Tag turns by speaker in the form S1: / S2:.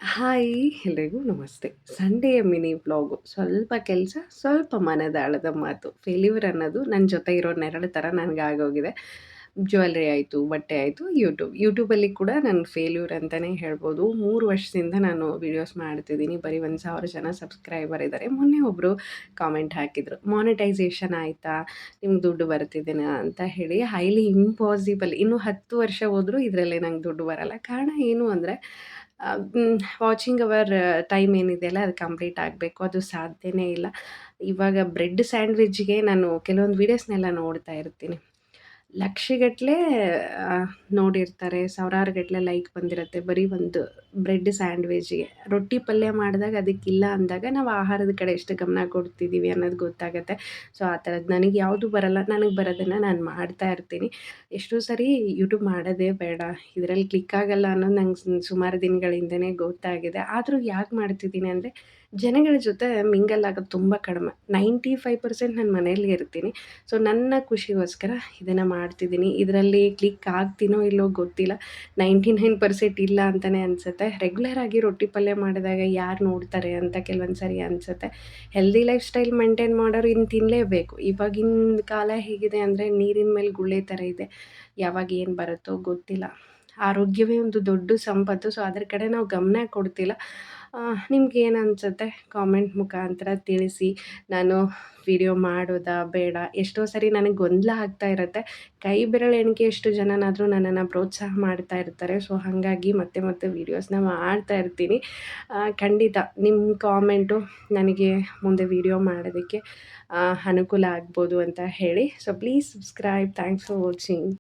S1: Hi! ಎಲ್ರಿಗೂ ನಮಸ್ತೆ. ಸಂಡೆಯ mini vlog. ಸ್ವಲ್ಪ ಕೆಲಸ, ಸ್ವಲ್ಪ ಮನದಾಳದ ಮಾತು. ಫೇಲ್ಯೂರ್ ಅನ್ನೋದು ನನ್ನ ಜೊತೆ ಇರೋ ನೆರಳು ಥರ ನನಗಾಗೋಗಿದೆ. ಜ್ಯುವೆಲ್ರಿ ಆಯಿತು, ಬಟ್ಟೆ ಆಯಿತು, ಯೂಟ್ಯೂಬಲ್ಲಿ ಕೂಡ ನಾನು ಫೇಲ್ಯೂರ್ ಅಂತಲೇ ಹೇಳ್ಬೋದು. 3 ವರ್ಷದಿಂದ ನಾನು ವೀಡಿಯೋಸ್ ಮಾಡ್ತಿದ್ದೀನಿ. ಬರೀ 1,000 ಜನ ಸಬ್ಸ್ಕ್ರೈಬರ್ ಇದ್ದಾರೆ. ಮೊನ್ನೆ ಒಬ್ಬರು ಕಾಮೆಂಟ್ ಹಾಕಿದ್ರು, "ಮಾನಿಟೈಸೇಷನ್ ಆಯಿತಾ? ನಿಮ್ಗೆ ದುಡ್ಡು ಬರ್ತಿದೆನಾ?" ಅಂತ ಹೇಳಿ. Highly impossible. ಇನ್ನೂ 10 ವರ್ಷ ಹೋದರೂ ಇದರಲ್ಲಿ ನಂಗೆ ದುಡ್ಡು ಬರಲ್ಲ. ಕಾರಣ ಏನು ಅಂದರೆ ವಾಚಿಂಗ್ ಅವರ್ ಟೈಮ್ ಏನಿದೆಯಲ್ಲ ಅದು ಕಂಪ್ಲೀಟ್ ಆಗಬೇಕು. ಅದು ಸಾಧ್ಯನೇ ಇಲ್ಲ. ಇವಾಗ ಬ್ರೆಡ್ ಸ್ಯಾಂಡ್ವಿಚ್‌ಗೆ ನಾನು ಕೆಲವೊಂದು ವೀಡಿಯೋಸ್ನೆಲ್ಲ ನೋಡ್ತಾ ಇರ್ತೀನಿ. ಲಕ್ಷಗಟ್ಟಲೆ ನೋಡಿರ್ತಾರೆ, ಸಾವಿರಾರು ಗಟ್ಟಲೆ ಲೈಕ್ ಬಂದಿರುತ್ತೆ ಬರೀ ಒಂದು ಬ್ರೆಡ್ ಸ್ಯಾಂಡ್ವಿಚ್‌ಗೆ. ರೊಟ್ಟಿ ಪಲ್ಯ ಮಾಡಿದಾಗ ಅದಕ್ಕಿಲ್ಲ ಅಂದಾಗ ನಾವು ಆಹಾರದ ಕಡೆ ಎಷ್ಟು ಗಮನ ಕೊಡ್ತಿದ್ದೀವಿ ಅನ್ನೋದು ಗೊತ್ತಾಗುತ್ತೆ. ಸೊ ಆ ಥರದ್ದು ನನಗೆ ಯಾವುದು ಬರಲ್ಲ. ನನಗೆ ಬರೋದನ್ನು ನಾನು ಮಾಡ್ತಾ ಇರ್ತೀನಿ. ಎಷ್ಟೋ ಸರಿ ಯೂಟ್ಯೂಬ್ ಮಾಡೋದೇ ಬೇಡ, ಇದರಲ್ಲಿ ಕ್ಲಿಕ್ ಆಗಲ್ಲ ಅನ್ನೋದು ನಂಗೆ ಸುಮಾರು ದಿನಗಳಿಂದನೇ ಗೊತ್ತಾಗಿದೆ. ಆದರೂ ಯಾಕೆ ಮಾಡ್ತಿದ್ದೀನಿ ಅಂದರೆ ಜನಗಳ ಜೊತೆ ಮಿಂಗಲ್ ಆಗೋದು ತುಂಬ ಕಡಿಮೆ. 95% ನಾನು ಮನೆಯಲ್ಲೇ ಇರ್ತೀನಿ. ಸೊ ನನ್ನ ಖುಷಿಗೋಸ್ಕರ ಇದನ್ನು ಮಾಡ್ತಿದ್ದೀನಿ. ಇದರಲ್ಲಿ ಕ್ಲಿಕ್ ಆಗ್ತೀನೋ ಇಲ್ಲೋ ಗೊತ್ತಿಲ್ಲ. 99% ಇಲ್ಲ ಅಂತಲೇ ಅನಿಸುತ್ತೆ. ರೆಗ್ಯುಲರಾಗಿ ರೊಟ್ಟಿ ಪಲ್ಯ ಮಾಡಿದಾಗ ಯಾರು ನೋಡ್ತಾರೆ ಅಂತ ಕೆಲವೊಂದು ಸರಿ ಅನಿಸುತ್ತೆ. ಹೆಲ್ದಿ ಲೈಫ್ ಸ್ಟೈಲ್ ಮೇಂಟೈನ್ ಮಾಡೋರು ಇನ್ನು ತಿನ್ನಲೇಬೇಕು. ಇವಾಗಿನ ಕಾಲ ಹೇಗಿದೆ ಅಂದರೆ ನೀರಿನ ಮೇಲೆ ಗುಳ್ಳೆ ಥರ ಇದೆ. ಯಾವಾಗ ಏನು ಬರುತ್ತೋ ಗೊತ್ತಿಲ್ಲ. ಆರೋಗ್ಯವೇ ಒಂದು ದೊಡ್ಡ ಸಂಪತ್ತು. ಸೊ ಅದ್ರ ಕಡೆ ನಾವು ಗಮನ ಕೊಡ್ತಿಲ್ಲ. ನಿಮ್ಗೇನು ಅನಿಸುತ್ತೆ ಕಾಮೆಂಟ್ ಮುಖಾಂತರ ತಿಳಿಸಿ. ನಾನು ವಿಡಿಯೋ ಮಾಡೋದಾ ಬೇಡ? ಎಷ್ಟೋ ಸರಿ ನನಗೆ ಗೊಂದಲ ಆಗ್ತಾ ಇರುತ್ತೆ. ಕೈ ಬೆರಳು ಎಣಿಕೆಯಷ್ಟು ಜನನಾದರೂ ನನ್ನನ್ನು ಪ್ರೋತ್ಸಾಹ ಮಾಡ್ತಾ ಇರ್ತಾರೆ. ಸೊ ಹಾಗಾಗಿ ಮತ್ತೆ ಮತ್ತೆ ವೀಡಿಯೋಸ್ನ ಮಾಡ್ತಾ ಇರ್ತೀನಿ. ಖಂಡಿತ ನಿಮ್ಮ ಕಾಮೆಂಟು ನನಗೆ ಮುಂದೆ ವೀಡಿಯೋ ಮಾಡೋದಕ್ಕೆ ಅನುಕೂಲ ಆಗ್ಬೋದು ಅಂತ ಹೇಳಿ. So please subscribe. Thanks for watching.